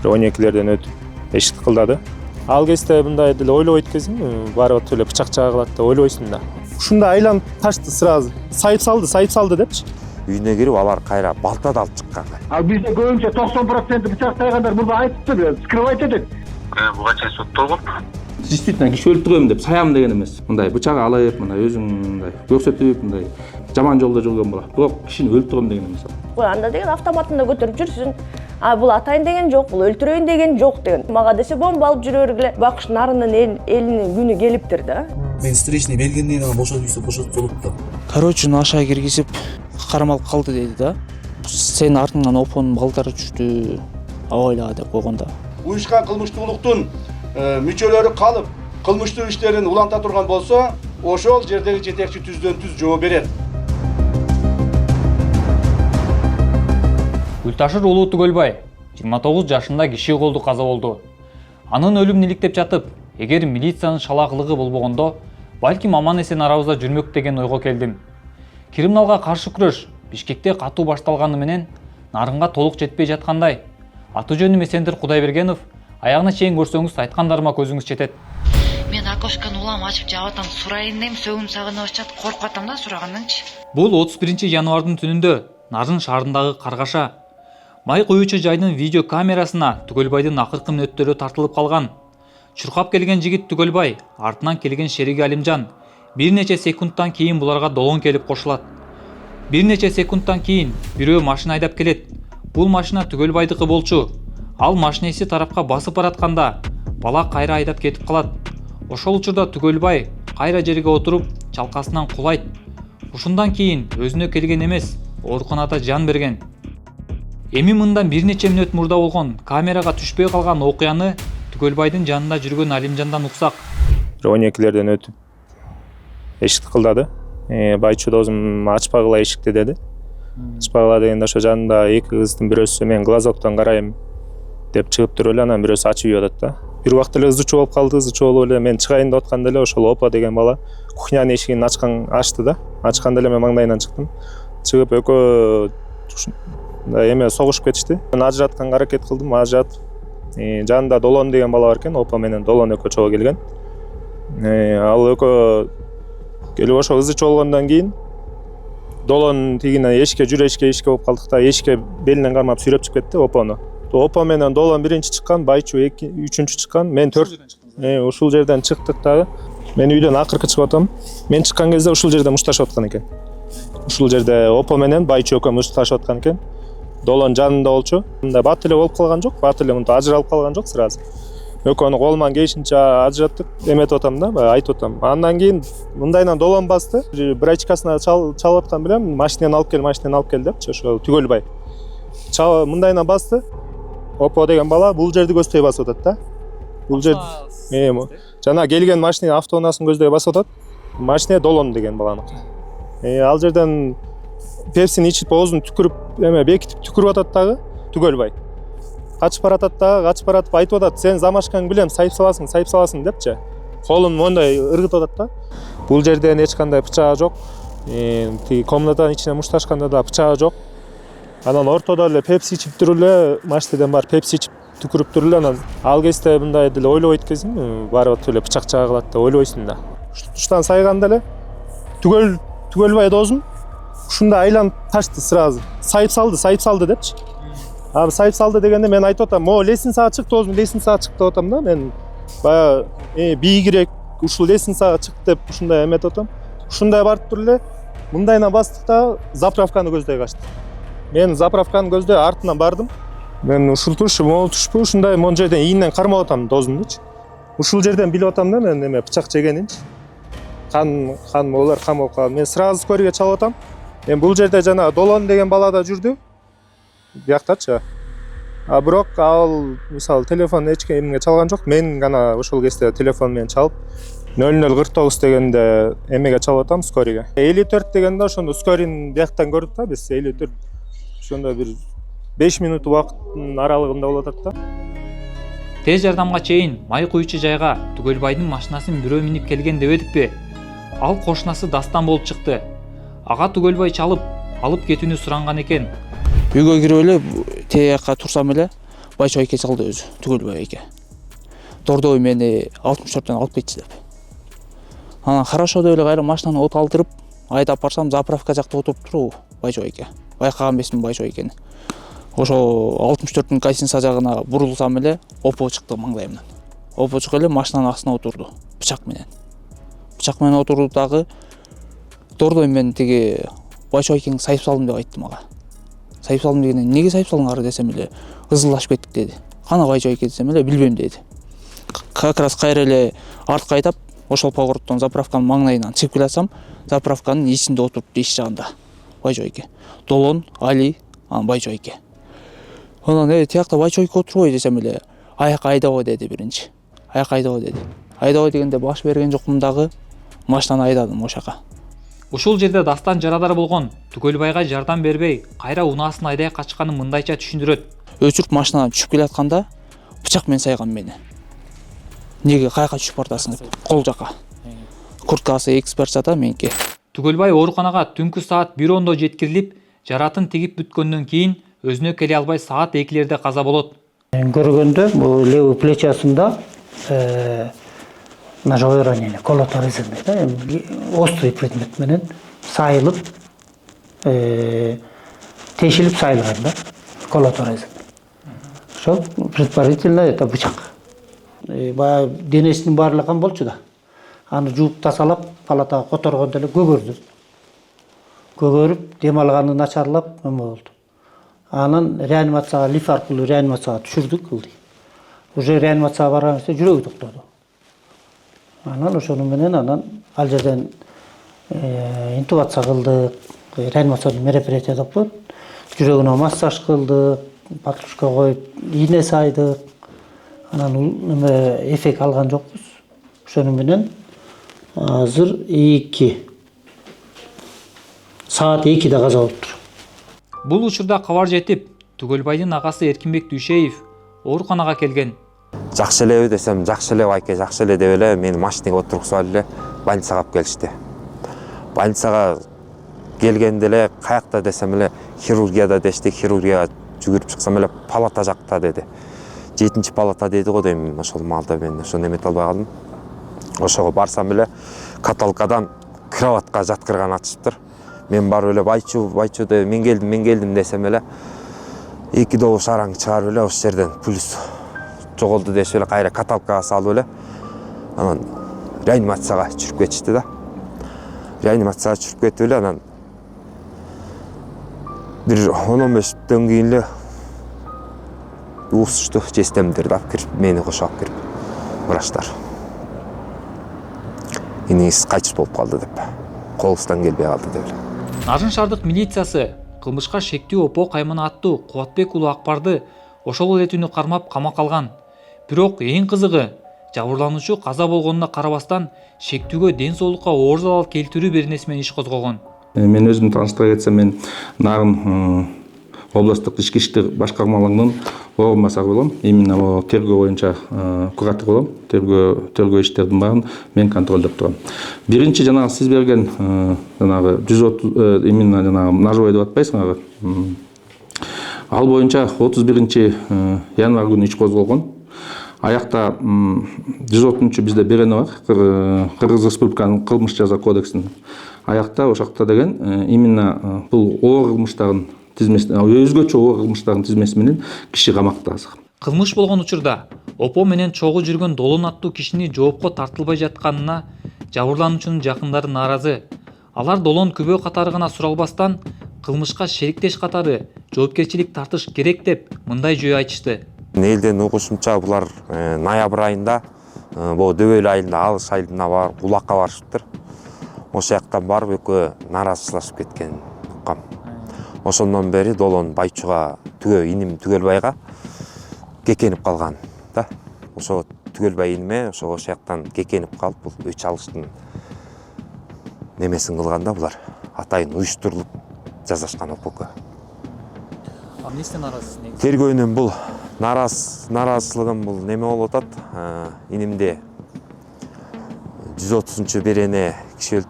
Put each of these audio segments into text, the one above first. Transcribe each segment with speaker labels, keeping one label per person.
Speaker 1: 12-лерден өтүп эшикти кылдады. Ал кезде мындай деле ойлобойт экенсиң, барып атып эле бычак чага калат деп ойлойсуң да. Ушунда айланып качты сразу. Сайып салды депчи.
Speaker 2: Үйүнө кирип алар кайра балтады алып чыккан.
Speaker 3: Ал бизде көбүнчө 90% бычак тайгандар мурда айтыптыр, скрывать этет.
Speaker 4: Буга чейин соттолгон.
Speaker 5: Действительно киши өлтүрөм деп саям деген эмес. Мындай бычак алып, мындай өзүң мындай көрсөтүп, мындай жаман жолдо жүргөн болот. Бирок кишини өлтүрөм деген эмес.
Speaker 6: Анда деген автоматында көтөрүп жүрсүн. Бул атайын деген жок, бул өлтүрөйүн деген жок деген. Мага десе бомба алып жүрө бергиле. Бакыш нарынын элинин күнү келиптир да.
Speaker 7: Мен встречный бергенден кийин бошотуп болуп да.
Speaker 8: Короче, аша киргизип кармалып калды дейди да. Сен артыңан опонун балдары жүрдү. Абайлага деп койгондо.
Speaker 9: Уюшкан кылмыштуулуктун мүчөлөрү калып, кылмыштуу иштерин уланта турган болсо, ошол жердеги жетекчи түздөн түз жооп берет.
Speaker 10: Гүлташыр уулу Түгөлбай 29 жашында киши колду каза болду. Анын өлүмүн иликтеп жатып, эгер милициянын шалакылыгы болбогондо, балким аман эсен арабызда жүрмөк деген ойго келдим. Криминалга каршы күрөш Бишкекте катуу башталганы менен нарынга толук жетпей жаткандай. Аты жөнүм Эсендир Кудайбергенов. Аягына чейин көрсөңүз айткандарыма көзүңүз жетет.
Speaker 11: Мен окошканы улам ачып жаап атам, сурайын дейм, сөөгүм сагынып атат, коркуп атам да сураганданчы.
Speaker 10: Бул 31 январдын түнүндө Нарын шаарындагы Каргаша май коюучу жайдын видео камерасына Түгөлбайдын акыркы мүнөттөрү тартылып калган. Чуркап келген жигит Түгөлбай, артынан келген шериги Алимжан бир нече секундтан кийин буларга долон келип кошулат. Бир нече секундтан кийин бирөө машина айдап келет. Бул машина Түгөлбайдыкы болчу. Ал машинеси тарапка басып баратканда бала кайра айдап кетип калат. Ошол учурда Түгөлбай кайра жерге отуруп чалкасынан кулайт. Ушундан кийин өзүнө келген эмес, ооруканада жан берген. Эми мындан бир нече мүнөт мурда болгон камерага түшпөй калган окуяны Түгөлбайдын жанында жүргөн Алимжандан уксак.
Speaker 1: 12-лерден өтүп эшикти кылдады. Байчу досум ачпагыла эшикти деди. Ачпагыла дегенде ошо жанында эки кыздын бирөөсү мен глазоктон карайм деп чыгып туруп эле анан бирөөсү ачып үйүп атат да. Бир убакыт эле ызычуу болуп калды, ызычуу болуп эле мен чыгайын деп атканда эле ошол Опа деген бала кухнянын эшигин ачты да. Ачканда эле мен маңдайынан чыктым. Чыгып экөө эме согушуп кетишти. Мен ажыратканга аракет кылдым, ажыратып. Жанында Долон деген бала бар экен, Опа менен Долон экөө чогуу келген. Ал экөө келип ошо ызычуу болгондон кийин Долон тигине эшикке болуп калдык да, эшикке белинен кармап сүйрөп чыгып кетти Опону. Опа менен Долон биринчи чыккан, Байчу үчүнчү чыккан, мен төрт. Ушул жерден чыктык дагы. Мен үйдөн акыркы чыгып атам. Мен чыккан кезде ушул жерде мушташып аткан экен. Ушул жерде Опа менен Байчу экөө мушташып аткан экен. Долон жанында болчу. Мында бат эле болуп калган жок, бат эле мынтип ажыралып калган жок сразу. Экөөнү колуман келишинче ажыраттык, эметип атам да, айтып атам. Андан кийин мындайынан Долон басты. Бир очкасына чалып аткан билем, машинени алып кел депчи, ошо Түгөлбай. Мындайынан басты. Опа деген бала бул жерди көздөй басып атат да. Бул жер жана келген машина автоунаасын көздөй басып атат. Машина Долон деген баланыкы. Ал жерден пепсини ичип оозун түкүрүп, бекитип түкүрүп атат дагы Түгөлбай. Качып баратат дагы, качып баратып айтып атат, сен замашкаң билем, сайып саласың депчи. Колун мондай ыргытып атат да. Бул жерден эч кандай бычагы жок. Тиги комнатанын ичине мушташканда да бычагы жок. Анан ортодо эле пепси ичип туруп эле, машинеден бар пепси ичип түкүрүп туруп эле, анан ал кезде мындай деле ойлобойт экенсиң, барып атып эле бычак чага калат деп ойлойсуң да. Туштан сайганда эле Түгөлбай досум ушунда айланып качты сразу. Сайып салды депчи. Сайып салды дегенде мен айтып атам, лестницага чык досум, лестницага чык деп атам да. Мен баягы бийигирээк ушул лестницага чык деп ушундай эметип атам. Ушундай барып туруп эле мындайына бастык да, заправканы көздөй качты. Мен заправканы көздөй артынан бардым. Мен ушул туш, могул тушпу, ушундай мон жерден ийинен кармап атам досумдучу. Ушул жерден билип атам да мен бычак жегенинчи. Кан болор, кан болуп калды. Мен сразу скорыйга чалып атам. Мен бул жерде жана Долон деген бала да жүрдү. Бияктачы. Бирок ал мисалы телефон эч кимге чалган жок. Мен гана ошол кезде телефон менен чалып 0049 дегенде эмеге чалып атам, скорыйга. 54 дегенде ошондо скорыйны бияктан көрдүк да биз, 54. Ошондо бир 5 мүнөт убакыттын аралыгында болуп атат да.
Speaker 10: Тез жардамга чейин май куючу жайга Түгөлбайдын машинасын бирөө минип келген дебедикпи? Ал кошунасы Дастан болуп чыкты. Ага Түгөлбай чалып, алып кетүүнү суранган экен.
Speaker 8: Үйгө кирип эле тияка турсам эле Байчу айке салды өзү, Түгөлбай айке. Дордой мени 64-тен алып кетчи деп. Анан хорошо деп эле кайра машинаны от алдырып, айдап барсам заправка жакта отуруп туруу Байчу айке. Байкаган эмесмин Байчу айкени. Ошо 64-тün гостиница жагына бурулсам эле опо чыкты маңдайымдан. Опо чыгып эле машинанын астына отурду, бычак менен. Бычак менен отурду дагы Дордой мен тиги Байчу айкеңди сайып салдым деп айтты мага. Сайып салдым дегенде эмнеге сайып салдыңар десем эле ызылдашып кеттик деди. Кана Байчу айке десем эле билбейм деди. Как раз кайра эле артка айдап ошол погороддон заправканын маңдайынан чыгып келатсам, заправканын ичинде отурупту иш жагында Байчу айке. Долон, Али, анан Байчу айке. Анан тиякта Байчу айке отурбой десем эле аяка айдабой деди биринчи. Аяка айдабой деди. Айдабой дегенде баш берген жокмун дагы машинаны айдадым ошака.
Speaker 10: Ушул жерде дастан жарадар болгон Түгөлбайга жардам бербей, кайра унаасын айдай качканын мындайча түшүндүрөт.
Speaker 8: Өчүрүп машинадан түшүп келатканда бычак менен сайган мени. Неге каяка түшүп бардасың деп, кол жака. Курткасы экспертчада меники.
Speaker 10: Түгөлбай ооруканага түнкү саат 1:10 жеткирилип, жаратын тигип бүткөндөн кийин өзүнө келе албай саат 2:00 каза болот.
Speaker 12: Көргөндө бул левый плечасында ножевое ранение, колоторезанный, да, острый предмет менен сайылып, тешилип сайылган да, колоторезанный. Ошол предварительно это бычак. Баягы денесинин баарлыгын болчу да. Аны жууп тазалап, палатага которгондо эле көгөрдү. Көгөрүп, дем алганы начарлап, эме болду. Анан реанимацияга, лифт аркылуу реанимацияга түшүрдүк кылды. Уже реанимацияга барган кезде жүрөгү токтоду. Анан ошону менен ал жерден интубация кылдык, реанимациялык мероприятие деп коет. Жүрөгүнө массаж кылдык, патрушка коюп, ийне сайдык. Анан эффект алган жокпуз. Ошону менен азыр 2 саат 2-де каза болуптур.
Speaker 10: Бул учурда кабар жетип, Түгөлбайдын агасы Эркинбек Дүйшеев ооруканага келген.
Speaker 2: Жакшы элеби десем, жакшы эле байке, жакшы эле деп эле мени машинага отургузуп алып эле больницага алып келишти. Больницага келгенде эле каякта десем эле хирургияда дешти, хирургияга жүгүрүп чыксам эле палата жакта деди. 7-чи палата деди го дейм, ошол маалда мен ошону эмете албай калдым. Ошого барсам эле каталкадан кроватка жаткырган атышыптыр. Мен барып эле Байчу деп мен келдим десем эле 2 добуш араң чыгарып эле ошол жерден пульс жоголду дешип эле кайра каталкага салып эле анан реанимацияга чүрүп кетишти да. Реанимацияга чүрүп кетип эле анан бир 10-15 кийин эле уусушту, жестемдерди алып кирип, мени кошо алып кирип врачтар. Иниңиз кайтыш болуп калды деп, колубуздан келбей калды деп.
Speaker 10: Нарын шаардык милициясы кылмышка шектүү опо каймана аттуу Кубатбек уулу Акбарды ошол эле түнү кармап камакка алган. Бирок эң кызыгы, жабырлануучу каза болгонуна карабастан шектүүгө ден соолукка оор залал келтирүү беренеси менен иш козгогон.
Speaker 5: Мен өзүмдү тааныштыра кетсем, мен Нарын областтык ички иштер башкармалыгынын орун басары болом. Именно тергөө боюнча куратор болом. Тергөө иштердин баарын мен контролдоп турам. Биринчи жанагы сиз берген жанагы 130 именно жанагы ножовой деп атпайсыңарбы? Ал боюнча 31 январь күнү иш козголгон. Аякта 130 бизде берени бар, Кыргыз Республиканын кылмыш жаза кодексинин. Аякта ошакта деген именно бул оор кылмыштардын тизмесине, өзгөчө оор кылмыштардын тизмеси менен киши камакта азыр.
Speaker 10: Кылмыш болгон учурда опо менен чогуу жүргөн Долон аттуу кишини жоопко тартылбай жатканына жабырлануучунун жакындары нааразы. Алар Долон күбө катары гана суралбастан кылмышка шериктеш катары жоопкерчилик тартыш керек деп мындай жөө айтышты.
Speaker 2: Элден угушумча булар ноябрь айында, бул Дөбөл айында Алыш айылына барып, Улакка барышыптыр. Ошол жактан барып экөө нааразычылашып кеткен уккам. Ошондон бери Долон Байчуга иним Түгөлбайга кекенип калган да. Ошо Түгөлбай иниме ошол жактан кекенип калып, бул өч алыштын немесин кылганда булар атайын уюштурулуп жазашкан окуга.
Speaker 10: Эмнесинен нааразысыз негизи?
Speaker 2: Тергөөнүн бул нааразычылыгым бул неме болуп атат. Инимде 130 берене киши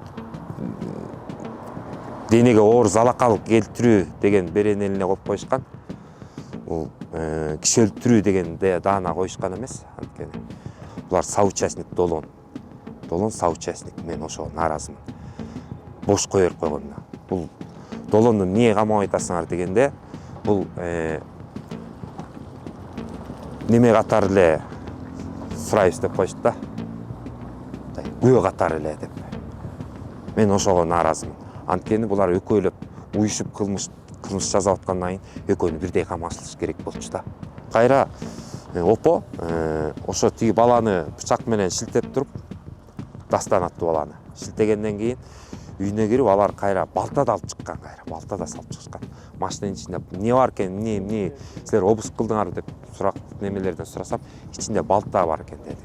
Speaker 2: денеге оор залакал келтирүү деген беренелине коюп коюшкан. Бул киши өлтүрүү дегенде даана коюшкан эмес. Анткени булар соучастник Долон соучастник, мен ошого нааразымын. Бош кое берип койгонуна. Бул Долонду эмне камап айтасыңар дегенде, бул неме катары эле сурайбыз деп коюшту да. Күбө катары эле деп. Мен ошого нааразымын. Анткени булар экөөлөп уюшуп кылмыш жасап аткандан кийин экөөнү бирдей камашылыш керек болчу да. Кайра опо ошо тиги баланы бычак менен шилтеп туруп, дастан аттуу баланы шилтегенден кийин үйүнө кирип, алар кайра балта да алып чыккан, балта да салып чыккан. Машинанын ичинде эмне бар экен, эмне силер обыск кылдыңар деп сурак немелерден сурасам, ичинде балта бар экен деди.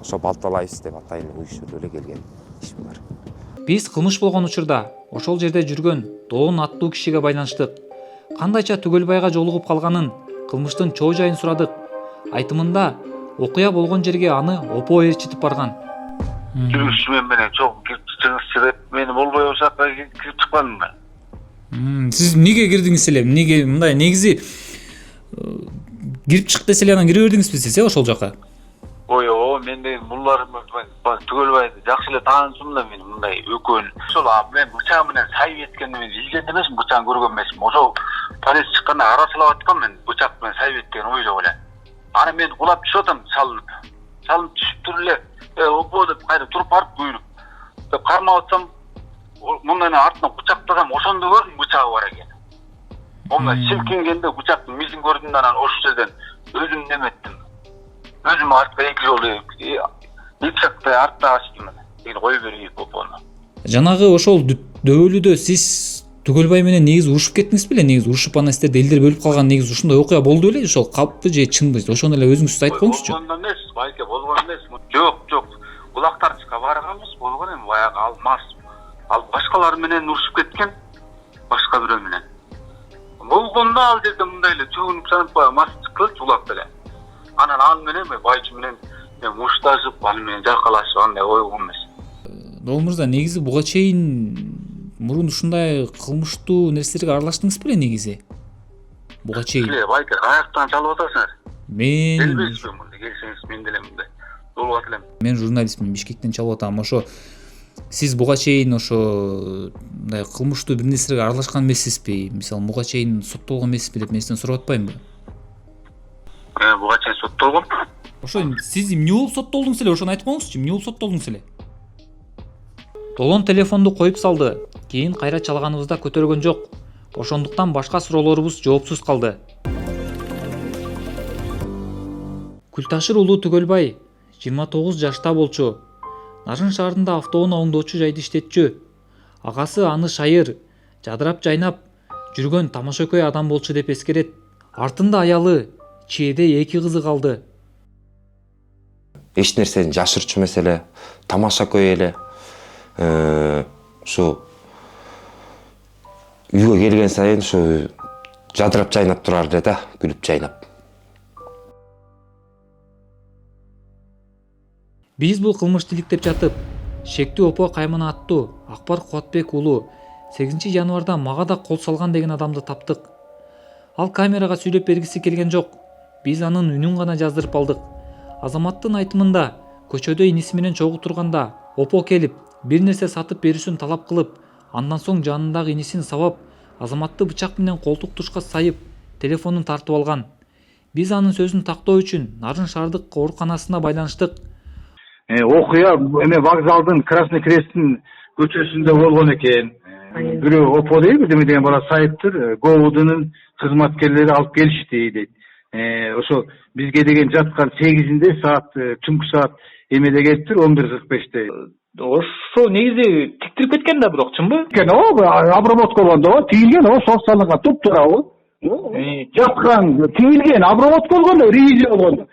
Speaker 2: Ошо балталайбыз деп атайын уюшуп эле келген иш булар.
Speaker 10: Биз кылмыш болгон учурда ошол жерде жүргөн Долон аттуу кишиге байланыштык. Кандайча Түгөлбайга жолугуп калганын, кылмыштын чоо жайын сурадык. Айтымында окуя болгон жерге аны опо ээрчитип барган.
Speaker 4: Жүрүшүмөн менен чогуу кирип чыгыңызчы деп мени болбой ошол жака кирип чыккандым мен.
Speaker 10: Сиз эмнеге кирдиңиз эле? Эмнеге мындай негизи кирип чык десе эле анан кире бердиңизби сиз ошол жака?
Speaker 4: Ой, мен деген буларым Түгөлбайды жакшы эле таанысым да, мен мындай экөөнү. Ошол мен бычак менен сайып эткенди мен билген эмесмин, бычагын көргөн эмесмин. Ошол полиция чыкканда арасылап аткан, мен бычак менен сайып эткен ой жок эле. Аны мен кулап түшүп атам, салынып түшүп туруп эле, опо деп кайра туруп барып буйруп деп кармап атсам, мындан артынан бычактасам, ошондо көрдүм бычагы бар экен. Онда силкингенде бычактын мизин көрдүм да, анан ошол жерден өзүм неметтим. Өзүм артка эки жолу ипсакты артта ачтым мен. Кийин кое берейик опону.
Speaker 10: Жанагы ошол дөбөлүүдө сиз Түгөлбай менен негизи урушуп кеттиңиз беле? Негизи урушуп анан сиздер элдер бөлүп калган, негизи ушундай окуя болду беле? Ошол калппы же чынбы? Ошону эле өзүңүз айтып коюңузчу.
Speaker 4: Болгон эмес, байке болгон эмес. Жок. Улактарчыкка барганбыз, болгон эми баягы ал мас. Ал башкалар менен урушуп кеткен, башка бирөө менен. Болгондо ал жерде мындай эле чөгүнүп санап мас чыкты улак деле. Анан аны менен байчы менен мушташып, аны менен жакалашып, андай ойгон эмес.
Speaker 10: Долон мырза, негизи буга чейин мурун ушундай кылмыштуу нерселерге аралаштыңыз беле негизи? Буга чейин.
Speaker 4: Байке, каяктан чалып атасыңар?
Speaker 10: Мен
Speaker 4: Келбейсизби мындай, келсеңиз мен деле мындай. Болуп атылам.
Speaker 10: Мен журналистмин, Бишкектен чалып атам. Ошо сиз буга чейин ошо мындай кылмыштуу бир нерселерге аралашкан эмессизби? Мисалы, буга чейин соттолгон эмессизби деп мен сизден сурап атпаймынбы?
Speaker 4: Буга чейин соттолгом.
Speaker 10: Ошо сиз эмне болуп соттолдуңуз эле? Ошону айтып коюңузчу, эмне болуп соттолдуңуз эле? Долон телефонду коюп салды. Кийин кайра чалганыбызда көтөргөн жок. Ошондуктан башка суроолорубуз жоопсуз калды. Күлташыр уулу Түгөлбай 29 жашта болчу. Нарын шаарында автоунаа оңдоочу жайды иштетчү. Агасы аны шайыр, жадырап жайнап жүргөн тамашакөй адам болчу деп эскерет. Артында аялы, чээде 2 кызы калды.
Speaker 2: Эч нерсени жашырчу эмес эле, тамашакөй эле. Ушу үйгө келген сайын ушу жадырап жайнап турар эле да, күлүп жайнап.
Speaker 10: Биз бул кылмышты иликтеп жатып, шектүү опо каймана аттуу Акбар Кубатбек уулу 8 январда мага да кол салган деген адамды таптык. Ал камерага сүйлөп бергиси келген жок. Биз анын үнүн гана жаздырып алдык. Азаматтын айтымында көчөдө иниси менен чогуу турганда опо келип бир нерсе сатып берүүсүн талап кылып, андан соң жанындагы инисин сабап, Азаматты бычак менен колтук тушка сайып, телефонун тартып алган. Биз анын сөзүн тактоо үчүн Нарын шаардык ооруканасына байланыштык.
Speaker 3: Окуя эме вокзалдын Красный Кресттин көчөсүндө болгон экен. Бирөө опо дейби деген бала сайыптыр, ГОУДнун кызматкерлери алып келишти дейт. Ошо бизге деген жаткан 8-inde саат, түнкү саат эмеде келиптир, 11:45-те.
Speaker 8: Ошо негизи тиктирип кеткен да, бирок чынбы?
Speaker 3: Обработка болгондо тигилген, сол салынган туп-туурабы. Жаткан, тигилген, обработка болгондо, ревизия болгондо.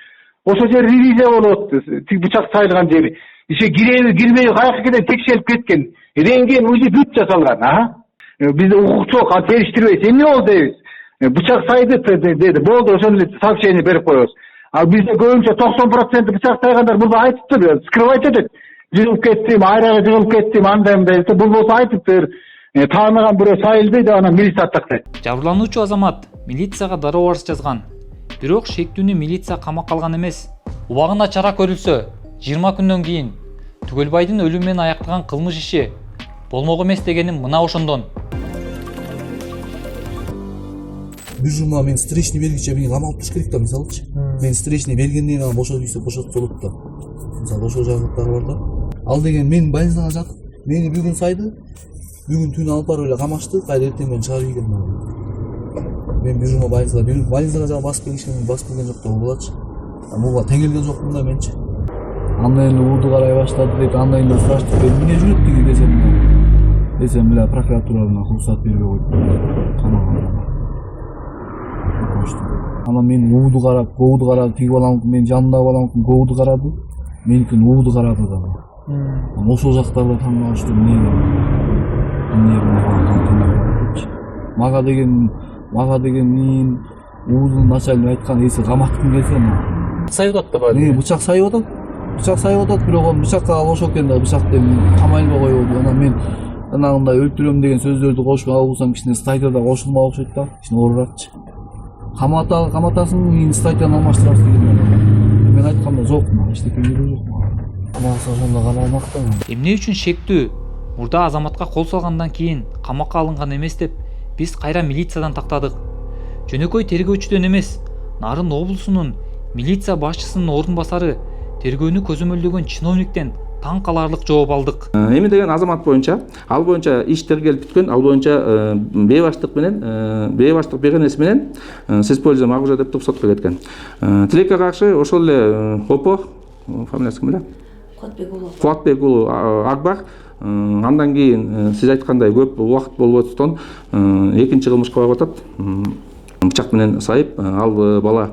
Speaker 3: Ошо жер ревизия болот, тиг бычак сайылган жери. Ишe киреби, кирбеби, каяка кетен текшерип кеткен. Рентген, УЗИ бүт жасалган, Бизде укук жок, ал териштирбейт. Эмне болду дейбиз? Бычак сайды деди. Болду, ошону эле сообщение берип коебуз. Ал бизде көбүнчө 90% бычак сайгандар мурда айтыптыр, скрывать этет. Жыгылып кеттим, айрага жыгылып кеттим, андай дейт. Бул болсо айтыптыр. Тааныган бирөө сайылды деп анан милиция аттактайт.
Speaker 10: Жабырлануучу Азамат милицияга дароо арыз жазган. Бирок шектүүнү милиция камакка алган эмес. Убагында чара көрүлсө, 20 күндөн кийин Түгөлбайдын өлүмү менен аяктаган кылмыш иши болмок эмес дегеним мына ошондон.
Speaker 7: Бир жума мен встречный бергиче мени камалып туруш керек да, мисалычы. Мен встречный бергенден кийин анан бошот десе бошотуп болот да. Мисалы ошол жагыттары бар да. Ал деген мен больницага жатып, мени бүгүн сайды, бүгүн түн алып барып эле камашты, кайра эртең менен чыгарып ийген. Мен бир жума больницага жана басып келген жок да болчу. Буга тең келген жокмун да менчи. Андан эле ууду карай баштады деп, андан эле спрашивать этти, эмне жүрөт деген десем, бля, прокуратурадан уруксат бербей койду. Камаган. Анан мен ууду карап, тиги балам, мен жанымдагы балам ууду карады, меникин ууду карады да. Ошол жактарда таң калыштым, мага деген мен уудун начальник айткан эси каматтыкын келсе,
Speaker 8: Сайып атты бар.
Speaker 7: Бычак сайып атат, бирок ал бычакка алыш экен да, бычактан камайлбай коёбу. Анан мен анагындай өлтүрөм деген сөздөрдү кошуп алсам, кичине статьяда кошулмак окшойт да, кичине ооруракчы. Каматасың, кийин статьяны алмаштырасың деген. Мен айтканда жок, эчтеке керек жок. Камалса ошондо камалмак да.
Speaker 10: Эмне үчүн шектүү мурда азаматка кол салгандан кийин камакка алынган эмес деп биз кайра милициядан тактадык. Жөнөкөй тергөөчүдөн эмес, Нарын облусунун милиция башчысынын ордун басары тергөөнү көзөмөлдөгөн чиновниктен таң каларлык жооп алдык.
Speaker 5: Эми деген азамат боюнча, ал боюнча иш тергелип бүткөн, ал боюнча бейбаштык бергенеси менен с использованием оружия деп сотко кеткен. Тилекке каршы ошол эле ОПО, фамилиясы ким эле? Кубатбек уулу Акбар. Андан кийин сиз айткандай көп убакыт болуп өткөндөн экинчи кылмышка барып атат. Бычак менен сайып, ал бала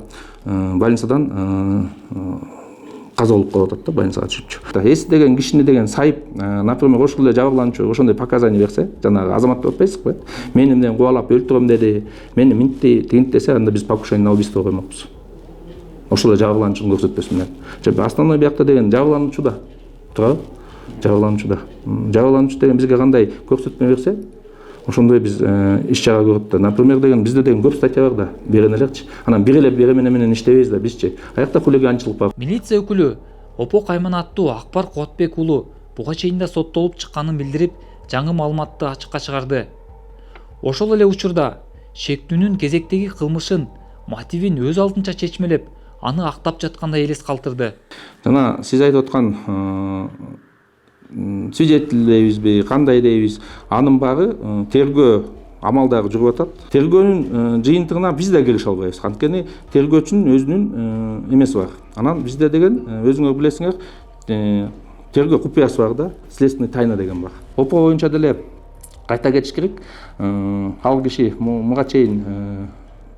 Speaker 5: больницадан каза болуп калып атат да, больницага түшүпчү. Эси деген кишини деген сайып, например, ошол эле жабырлануучу ошондой показания берсе, жанагы азамат деп атпайсызбы? Мени менен кубалап өлтүрөм деди, мени минтти, тигинт десе, анда биз покушение на убийство коймокпуз. Ошол эле жабырлануучунун көрсөтмөсү менен. Основной биякта деген жабырлануучуда. Туурабы? Жабырлануучу деген бизге кандай көрсөтмө берсе, ошондой биз иш чара көрүп да. Например деген бизде деген көп статья бар да, берген элерчи. Анан бир эле беремене менен иштебейбиз да бизчи. Аякта хулиганчылык бар.
Speaker 10: Милиция өкүлү Опо Кайман аттуу Акбар Кубатбек уулу буга чейин да соттолуп чыкканын билдирип, жаңы маалыматты ачыкка чыгарды. Ошол эле учурда шектүүнүн кезектеги кылмышын, мотивин өз алдынча чечмелеп, аны актап жаткандай элес калтырды.
Speaker 5: Жана сиз айтып аткан свидетель дейбизби, кандай дейбиз, анын баары тергөө амалдары жүрүп атат. Тергөөнүн жыйынтыгына биз да киреше албайбыз. Анткени тергөөчүнүн өзүнүн эмеси бар. Анан бизде деген өзүңөр билесиңер, тергөө купуясы бар да, следственный тайна деген бар. Опо боюнча деле кайта кетиш керек. Ал киши муга чейин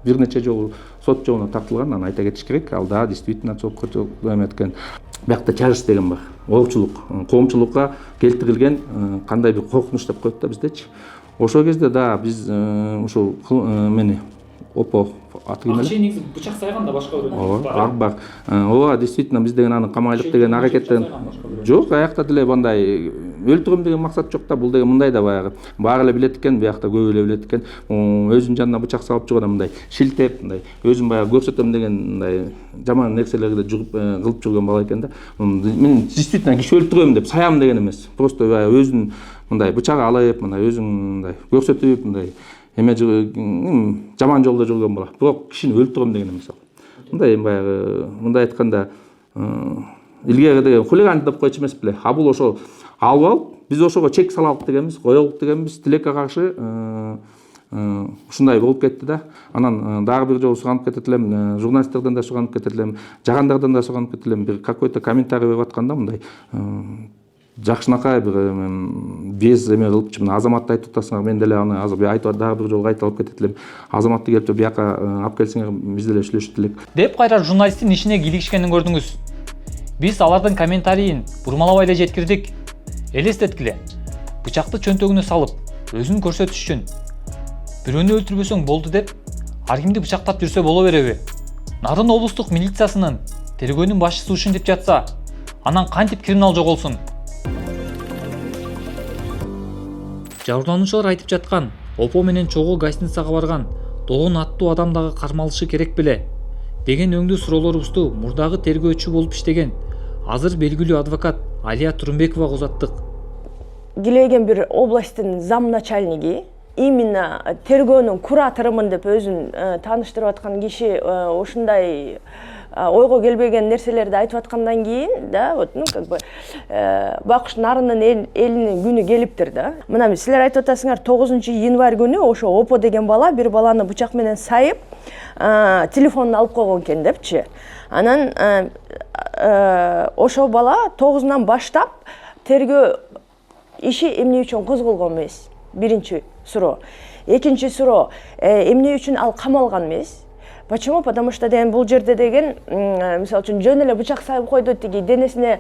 Speaker 5: бир нече жолу сот жолуна тартылган, анан айта кетиш керек. Ал да действительно сотко эметкен. Биякта чарыс деген бар. Оорчулук, коомчулукка келтирилген кандай бир коркунуч деп коет да биздечи. Ошол кезде да биз ушул мени Опо аты ким эле?
Speaker 10: Негизи бычак сайган да башка бирөө
Speaker 5: бар. Ооба, действительно биз деген аны камайлык деген аракеттен жок, аякта деле мындай өлтүрөм деген максат жок да, бул деген мындай да баягы баары эле билет экен, биякта көп эле билет экен. Өзүнүн жанына бычак салып жүргөн мындай шилтеп, мындай өзүн баягы көрсөтөм деген мындай жаман нерселерди жүрүп кылып жүргөн бала экен да. Мен действительно киши өлтүрөм деп саям деген эмес. Просто баягы өзүн мындай бычак алып, мындай өзүн мындай көрсөтүп, мындай эме жаман жолдо жүргөн бала. Бирок кишини өлтүрөм деген эмес. Мындай баягы мындай айтканда илгери деген хулиган деп койчу эмес беле. А бул ошо алып, биз ошого чек салалык дегенбиз, коелук дегенбиз. Тилекке каршы ушундай болуп кетти да. Анан дагы бир жолу суранып кетет элем, журналисттерден да суранып кетет элем, жагандардан да суранып кетет элем. Бир какой-то комментарий берип атканда мындай жакшынакай бир без эме кылыпчы, мына азаматты айтып атасыңар, мен деле аны азыр айтып дагы бир жолу кайталап кетет элем. Азаматты келип бияка алып келсеңер, биз деле сүйлөшүп элек.
Speaker 10: Деп кайра журналисттин ишине кийлигишкенин көрдүңүз. Биз алардын комментарийин бурмалабай эле жеткирдик. Элестеткиле. Бычакты чөнтөгүнө салып, өзүн көрсөтүш үчүн бирөөнү өлтүрбөсөң болду деп, ар кимди бычактап жүрсө боло береби? Нарын облустук милициясынын тергөөнүн башчысы ушинтип жатса, анан кантип криминал жоголсун? Жабырлануучулар айтып жаткан Опо менен чогуу гостиницага барган Долон аттуу адам дагы кармалышы керек беле? деген өңдүү суроолорубузду мурдагы тергөөчү болуп иштеген азыр белгилүү адвокат Алия Турумбековага узаттык.
Speaker 6: Килеген бир областтын зам начальниги, именно тергөөнүн кураторумун деп өзүн тааныштырып аткан киши ушундай ойго келбеген нерселерди айтып аткандан кийин, да, вот, ну, как бы Бакыш нарынын элинин күнү келиптир да. Мына силер айтып атасыңар, 9 январь күнү ошо Опо деген бала бир баланы бычак менен сайып, телефонун алып койгон экен депчи. Анан ошо бала 9-нан баштап тергөө иши эмне үчүн козголгон эмес? Биринчи суроо. Экинчи суроо, эмне үчүн ал камалган эмес? Почему? Потому что деген бул жерде деген, мисалы үчүн жөн эле бычак сайып койду, тиги денесине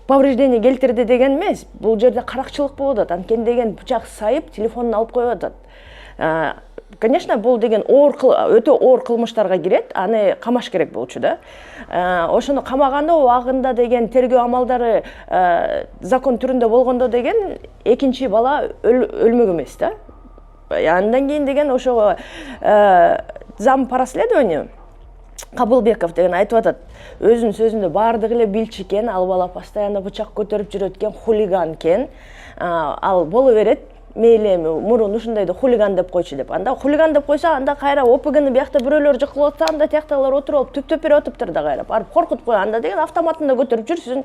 Speaker 6: повреждение келтирди деген эмес. Бул жерде каракчылык болуп атат. Анткени деген бычак сайып, телефонун алып коюп атат. Конечно, бул деген өтө оор кылмыштарга кирет, аны камаш керек болчу да. Ошону камаганда убагында деген тергөө амалдары закон түрүндө болгондо деген экинчи бала өлмөк эмес да. Андан кийин деген ошого зам по расследованию Кабылбеков деген айтып атат, өзүнүн сөзүндө баардыгы эле билчү экен, ал бала постоянно бычак көтөрүп жүрөт экен, хулиган экен. Ал боло берет, мейли эми мурун ушундайды хулиган деп койчу деп. Анда хулиган деп койсо, анда кайра ОПГны биякта бирөөлөр жыкылып атса, анда тияктагылар отуруп алып түптөп берип атыптыр да кайра. Барып коркутуп кой, анда деген автоматында көтөрүп жүрсүн.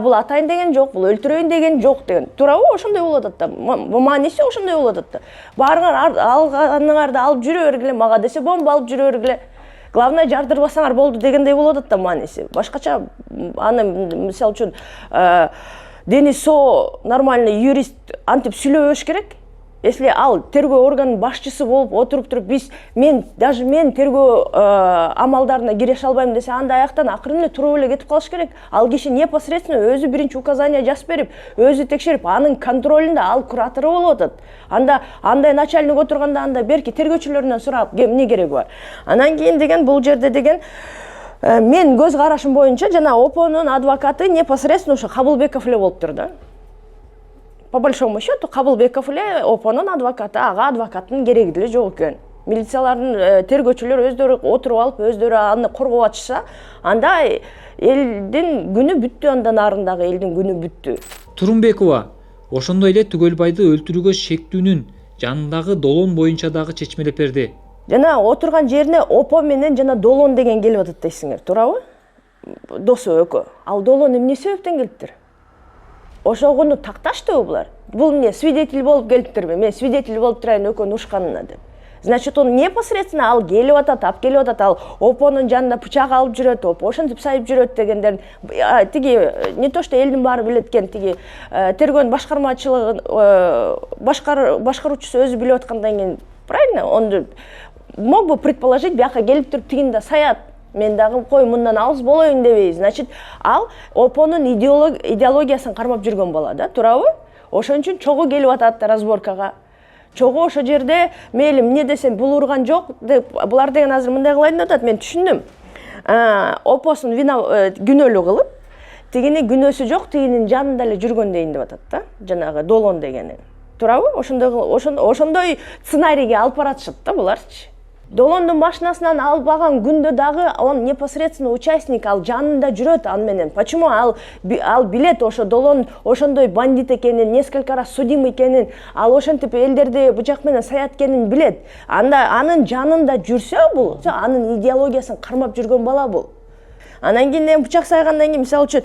Speaker 6: Бул атайын деген жок, бул өлтүрөйүн деген жок деген. Туурабы? Ошондой болуп атат да. Мааниси ошондой болуп атат да. Баарыңар алганыңарды алып жүрө бергиле, мага десе бомба алып жүрө бергиле. Главное, жардырбасаңар болду дегендей болуп атат да мааниси. Башкача аны мисалы үчүн Денисо нормальный юрист антип сүйлөбөш керек. Если ал тергөө органынын башчысы болуп отуруп туруп, даже мен тергөө амалдарына киреше албайм десе, анда аяктан акырын эле туруп эле кетип калыш керек. Ал киши непосредственно өзү биринчи указание жазып берип, өзү текшерип, анын контролунда ал куратору болуп атат. Анда андай начальник отурганда анда берки тергөөчүлөрүнөн сурап, эмне кереги бар. Анан кийин деген бул жерде деген мен көз карашым боюнча жана Опонун адвокаты непосредственно ошо Кабылбеков эле болуптур да. По большому счету Кабылбеков эле Опонун адвокаты, ага адвокаттын кереги деле жок экен. Милициялардын тергөөчүлөр өздөрү отуруп алып, өздөрү аны коргоп атышса, анда элдин күнү бүттү, андан нарындагы элдин күнү бүттү.
Speaker 10: Турумбекова ошондой эле Түгөлбайды өлтүрүүгө шектүүнүн жанындагы долон боюнча дагы чечмелеп берди.
Speaker 6: Жана отурган жерине Опо менен жана Долон деген келип атат дейсиңер, туурабы? Досу экөө. Ал Долон эмне себептен келиптир? Ошогуну такташтыбы булар? Бул эмне свидетель болуп келиптирби? Мен свидетель болуп турайын экөөнүн ушканына деп. Значит, он непосредственно ал келип атат, ап келип атат, ал Опонун жанына бычак алып жүрөт, Опо ошентип сайып жүрөт дегендер. Тиги не то что элдин баары билет экен, тиги тергөөнүн башкармачылыгын башкаруучусу өзү билип аткандан кийин, правильно? Он мог бы предположить, бияка келип туруп тигин да саят. Мен дагы кой мындан алыс болоюн дебей. Значит, ал Опонун идеологиясын кармап жүргөн бала да, туурабы? Ошон үчүн чогуу келип атат разборкага. Чогуу ошо жерде мейли эмне десем бул урган жок деп, булар деген азыр мындай кылайын деп атат, мен түшүндүм. Опосун күнөөлүү кылып, тигини күнөөсү жок, тигинин жанында эле жүргөн дейин деп атат да, жанагы Долон дегени. Туурабы? Ошондой сценарийге алып баратышат да буларчы. Долондун машинасынан албаган күндө дагы он непосредственно участник, ал жанында жүрөт ан менен. Почему ал билет ошо Долон ошондой бандит экенин, несколько раз судим экенин, ал ошентип элдерди бычак менен саят экенин билет. Анда анын жанында жүрсө бул, анын идеологиясын кармап жүргөн бала бул. Анан кийин бычак сайгандан кийин мисалы үчүн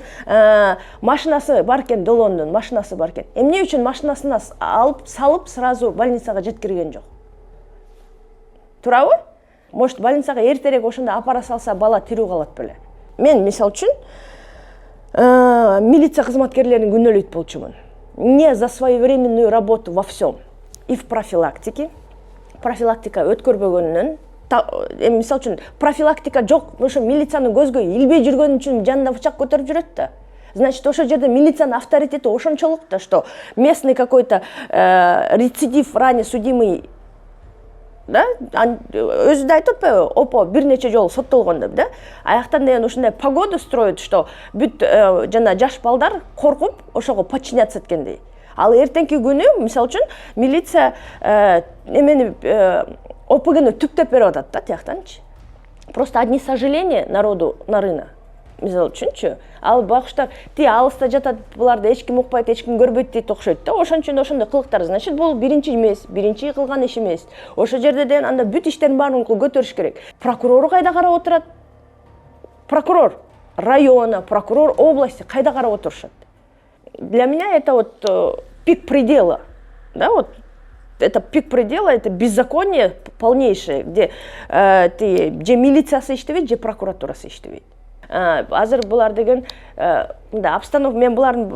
Speaker 6: машинасы бар экен, Долондун машинасы бар экен. Эмне үчүн машинасына алып салып сразу больницага жеткирген жок? Туурабы? Может, больницага эртерээк ошондо апара салса бала тирүү калат беле. Мен мисалы үчүн милиция кызматкерлерин күнөөлөйт болчумун. Не за своевременную работу во всем. И в профилактике. Профилактика өткөрбөгөнүнөн, мисалы үчүн профилактика жок, ошо милицияны көзгө илбей жүргөн үчүн жанында бычак көтөрүп жүрөт да. Значит, ошо жерде милициянын авторитети ошончолук да, что местный какой-то рецидив, ранее судимый, да, өзү да айтып атпайбы, Опо бир нече жолу соттолгон деп, да. Аяктан деген ушундай погоду строит, что бүт жана жаш балдар коркуп ошого подчиняться эткендей. Ал эртеңки күнү, мисалы үчүн, милиция эмени ОПГны түптөп берип атат да, тияктанчы. просто одни сожаления народу нарына. Мисалы үчүнчү, ал багыштар ти алыста жатат, буларды эч ким укпайт, эч ким көрбөйт дейт окшойт да. Ошон үчүн ошондой кылыктар. Значит, бул биринчи эмес, биринчи кылган иш эмес. Ошол жерде деген анда бүт иштердин баарын көтөрүш керек. Прокурору кайда карап отурат? Прокурор района, прокурор области кайда карап отурушат? Для меня это вот пик предела, да, вот это пик предела, это беззаконие полнейшее, где милициясы иштебейт, же прокуратурасы иштебейт. Азыр булар деген мындай обстановка, мен булардын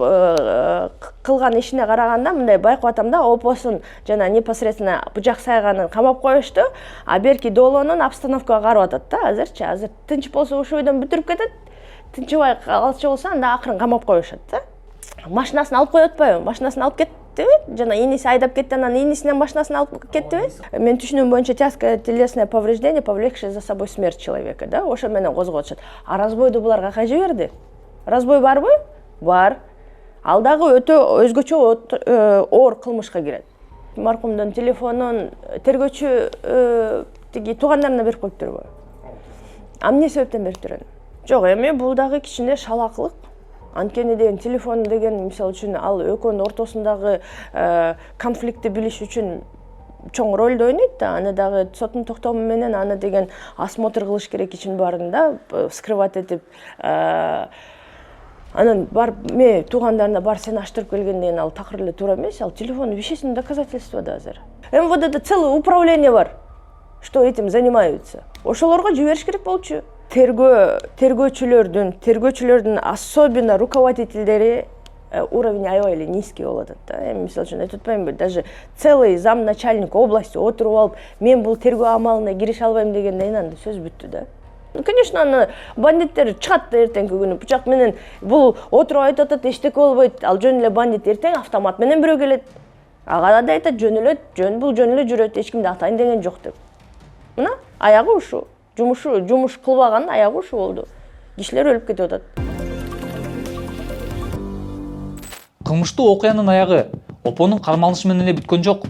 Speaker 6: кылган ишине караганда мындай байкап атам да, опосун жана непосредственно бужак сайганын камап коюшту, а берки долонун обстановкага карап атат да. Азыр тынч болсо ошол бойдон бүтүрүп кетет, тынчыбай калчу болсо анда акырын камап коюшат да. Машинасын алып коюп атпайбы? Машинасын алып кеттиби? Жана иниси айдап кетти, анан инисинен машинасын алып кеттиби? Мен түшүнүм боюнча тяжкое телесное повреждение, повлекшее за собой смерть человека, да? Ошо менен козгоп атышат. А разбойду булар каяка жиберди? Разбой барбы? Бар. Ал дагы өтө өзгөчө оор кылмышка кирет. Маркумдун телефонун тергөөчү тиги туугандарына берип коюптурбу? Эмне себептен бериптир? Жок, эми бул дагы кичине шалакылык. Анткени деген телефон деген, мисалы үчүн, ал экөөнүн ортосундагы конфликтти билиш үчүн чоң ролду ойнойт да. Аны дагы соттун токтому менен аны деген осмотр кылыш керек ичин баарын да, скрывать этип. Анан бар ме туугандарына бар сен аштырып келген деген ал такыр эле туура эмес. Ал телефон вещественное доказательство да азыр. МВДда целое управление бар, что этим занимаются. Ошолорго жибериш керек болчу. Тергөөчүлөрдүн особенно руководительдери уровень аябай эле низкий болуп атат да. Мисалы үчүн айтып атпаймынбы, даже целый замначальник области отуруп алып, мен бул тергөө амалына кирише албайм дегенден анда сөз бүттү да. Конечно, аны бандиттер чыгат эртеңки күнү бычак менен, бул отуруп айтып атат, эчтеке болбойт. Ал жөн эле бандит эртең автомат менен бирөө келет. Ага да айтат, жөн эле жүрөт, эч кимди атайын деген жок деп. Мына аягы ушу. Жумуш кылбаган аягы ушу болду. Кишилер өлүп кетип атат.
Speaker 10: Кылмыштуу окуянын аягы опонун кармалышы менен эле бүткөн жок.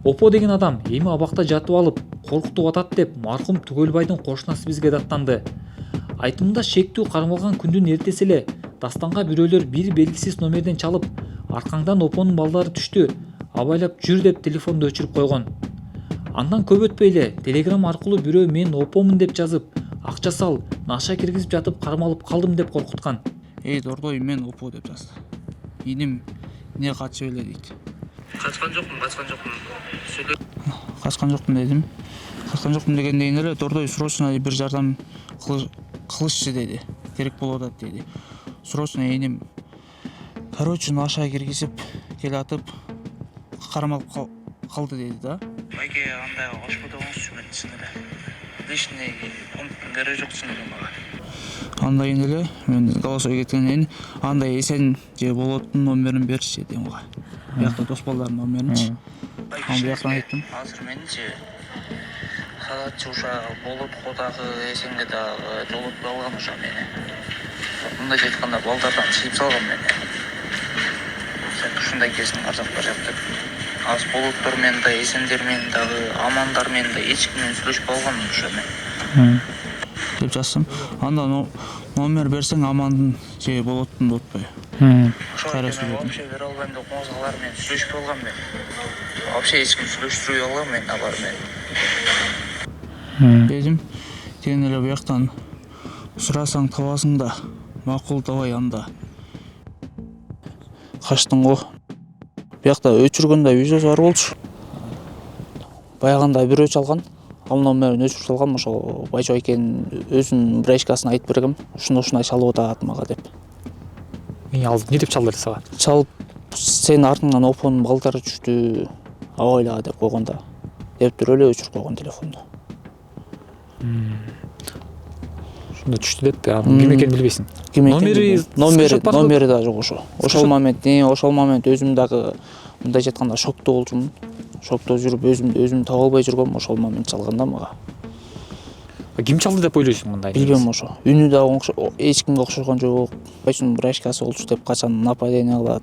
Speaker 10: Опо деген адам эми абакта жатып алып, коркутуп атат деп маркум Түгөлбайдын кошунасы бизге даттанды. Айтымында шектүү кармалган күндүн эртеси эле Дастанга бирөөлөр бир белгисиз номерден чалып, аркаңдан опонун балдары түштү, абайлап жүр деп телефонду өчүрүп койгон. Андан көп өтпөй эле Telegram аркылуу бирөө мен опомун деп жазып, акча сал, наша киргизип жатып кармалып калдым деп коркуткан.
Speaker 8: Дордой, мен опо деп жазды. Иним не качып эле дейт.
Speaker 13: Качкан жокмун.
Speaker 8: Качкан жокмун дедим. Качкан жокмун дегенден эле Дордой срочно бир жардам кылышчы деди. Керек болуп атат деди. Срочно иним короче наша киргизип келатып кармалып калды деди да.
Speaker 13: Байке андай ошподоңузчу мен чын эле. Лишний пункттун кереги жок чын эле мага.
Speaker 8: Андайын эле мен голосой кеткенден андай эсен же болоттун номерин берчи дедим ага. Биякта дос балдардын номеринчи. Аны бияктан айттым.
Speaker 13: Азыр менчи салатчы уша болотко дагы эсенге дагы жолотпой алган уша мени. Мындай айтканда балдардан чыйып салган мени. Сен ушундай кезиң арзап барат деп. Az buluttар менен да, эсендер менен дагы, амандар менен да эч ким менен сүйлөшпөй алганмын ушу мен.
Speaker 8: Деп жазсам, анда номер берсең амандын же болоттун деп атпайбы.
Speaker 13: Кайра сүйлөдүм. Вообще бере албайм деп мозгалар менен сүйлөшпөй алгам мен. Вообще эч ким сүйлөштүрбөй алгам мен алар менен.
Speaker 8: Дедим, сен эле бияктан сурасаң табасың да, макул давай анда. Качтың го. Биякта өчүргөндө видеосу бар болчу. Баягында бирөө чалган, ал номерин өчүрүп салгам, ошо Байчо экенин өзүнүн брешкасын айтып бергем. Ушундай чалып атат мага деп.
Speaker 10: Ал не деп чалды сага?
Speaker 8: Чалып, сен артыңдан опонун балдары түштү, абайла деп койгондо. Деп туруп эле өчүрүп койгон телефонду.
Speaker 10: Ушунда түштү деп, ким экенин билбейсиң.
Speaker 8: Номери да жок ошо. Ошол момент өзүм дагы мындай жатканда шокто болчумун. Шокто жүрүп өзүмдү таба албай жүргөм ошол момент чалганда мага.
Speaker 10: Ким чалды деп ойлойсуң мындай?
Speaker 8: Билбейм ошо. Үнү да эч кимге окшогон жок. Байчунун брашкасы болчу деп качан нападение кылат.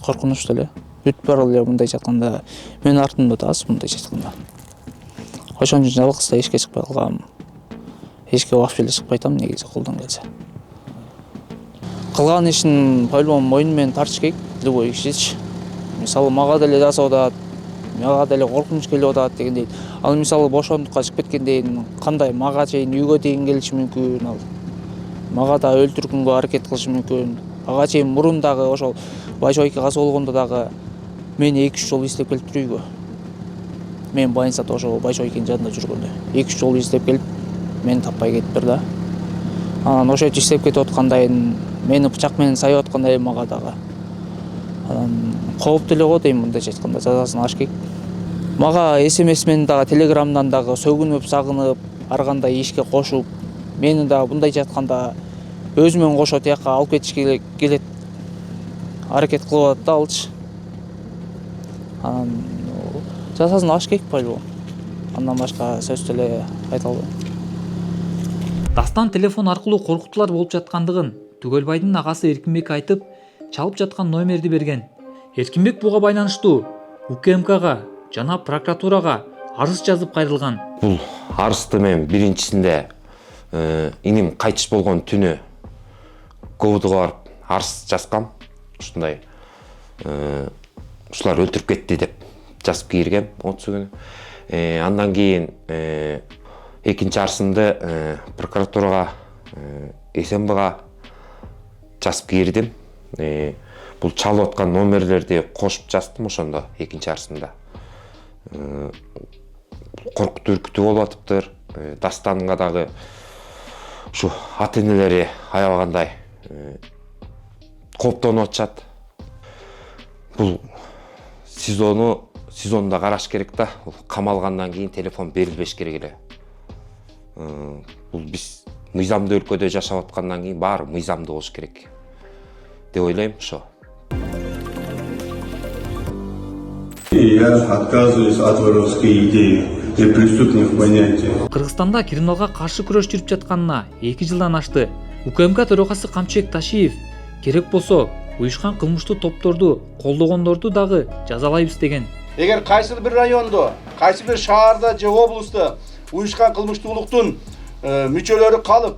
Speaker 8: Коркунучтуу эле. Бүтүп барып эле мындай жатканда мен артымда да мындай жатканда. Ошон үчүн жалгыз да эшикке чыкпай калгам. эшикке багып эле чыкпай атам негизи колдон келсе. Кылган ишин по-любому мойну менен тартыш керек любой кишичи. Мисалы мага деле жасап атат, мага деле коркунуч келип атат дегендей. Ал мисалы бошондукка чыгып кеткенден кандай мага чейин үйгө тийин келиши мүмкүн, ал мага да өлтүргөнгө аракет кылышы мүмкүн. Ага чейин мурун дагы ошол Байчубайке каза болгондо дагы мени 2-3 жолу издеп келиптир үйгө. Мен больницада ошо Байчубайкенин жанында жүргөндө 2-3 жолу издеп келип мени таппай кетиптир да. Анан ошо издеп кетип аткандайын, мени бычак менен сайып аткандай мага дагы. Анан кооптуу эле го дейм, мындайча айтканда жазасын алыш керек. Мага SMS менен дагы Телеграмдан дагы сөгүнүп, сагынып, ар кандай ишке кошуп, мени дагы мындайча айтканда өзү менен кошо тияка алып кетишке келет. Аракет кылып атат да алчы. Анан жазасын алыш керек по-любому. Андан башка сөз деле айта албайм.
Speaker 10: Дастан телефон аркылуу коркутуулар болуп жаткандыгын Түгөлбайдын агасы Эркинбек айтып, чалып жаткан номерди берген. Эркинбек буга байланыштуу УКМКга жана прокуратурага арыз жазып кайрылган.
Speaker 2: Бул арызды мен биринчисинде иним кайтыш болгон түнү ГОБУДга барып арыз жазгам. Ушундай ушулар өлтүрүп кетти деп жазып киргем 30 күнү. Андан кийин экинчи арызымды прокуратурага СМБга жазып кирдим. Бул чалып аткан номерлерди кошуп жаздым ошондо экинчи арызымда. Коркутуу үркүтүү болуп атыптыр. Дастанга дагы ушу ата-энелери аябагандай кооптонуп атышат. Бул сезонда караш керек да. Камалгандан кийин телефон берилбеш керек эле. Бул биз мыйзамдуу өлкөдө жашап аткандан кийин баары мыйзамдуу болуш керек деп ойлойм. Ошо.
Speaker 14: Я отказываюсь от воровской идеи и преступных понятий.
Speaker 10: Кыргызстанда криминалга каршы күрөш жүрүп жатканына 2 жылдан ашты. УКМК төрагасы Камчыбек Ташиев керек болсо уюшкан кылмыштуу топторду колдогондорду дагы жазалайбыз деген.
Speaker 9: Эгер кайсы бир райондо, кайсы бир шаарда же облустта уюшкан кылмыштуулуктун мүчөлөрү калып,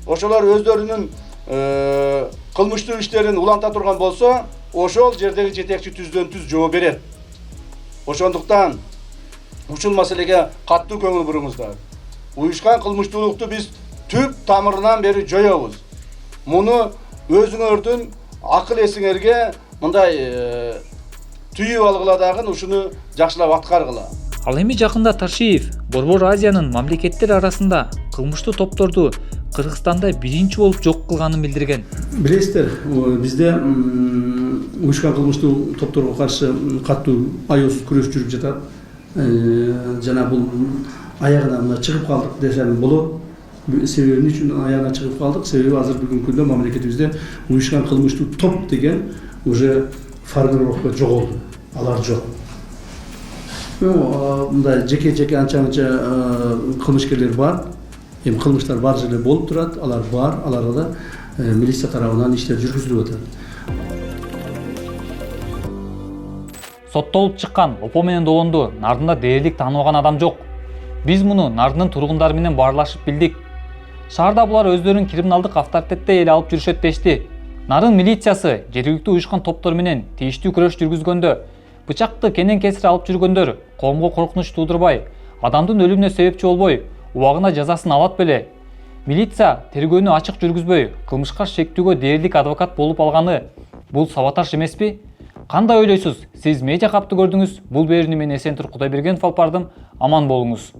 Speaker 9: ошолор өздөрүнүн кылмыштуу иштерин уланта турган болсо, ошол жердеги жетекчи түздөн түз жооп берет. Ошондуктан ушул маселеге каттуу көңүл буруңуздар. Уюшкан кылмыштуулукту биз түп тамырынан бери жоёбуз. Муну өзүңөрдүн акыл эсиңерге мындай түйүп алгыла ушуну жакшылап аткаргыла.
Speaker 10: Ал эми жакында Ташиев Борбор Азиянын мамлекеттер арасында кылмыштуу топторду Кыргызстанда биринчи болуп жок кылганын билдирген.
Speaker 15: Билесиздер, бизде уюшкан кылмыштуу топторго каршы катуу аёз күрөш жүрүп жатат. Жана бул аягына мына чыгып калдык десем болот. Себеби эмне үчүн аягына чыгып калдык? Себеби азыр бүгүнкү күндө мамлекетибизде уюшкан кылмыштуу топ деген уже формировка жоголду. Алар жок. Мындай жеке анча-мынча кылмышкерлер бар. Эми кылмыштар бар жерде болуп турат, алар бар, аларга да милиция тарабынан иштер жүргүзүлүп атат.
Speaker 10: Соттолуп чыккан Опо менен Долонду Нардында дээрлик тааныбаган адам жок. Биз муну Нардынын тургундары менен баарлашып билдик. Шаарда булар өздөрүн криминалдык авторитетте эле алып жүрүшөт дешти. Нарын милициясы жергиликтүү уюшкан топтор менен тийиштүү күрөш жүргүзгөндө, бычакты кенен-кесир алып жүргөндөр коомго коркунуч туудурбай, адамдын өлүмүнө себепчи болбой, убагына жазасын алат беле. Милиция тергөөнү ачык жүргүзбөй, кылмышка шектүүгө дээрлик адвокат болуп алганы бул саботаж эмеспи? Кандай ойлойсуз? Сиз медиа капты көрдүңүз. Бул берүүнү мен Эсентур Кудайбергенов алып бардым. Аман болуңуз.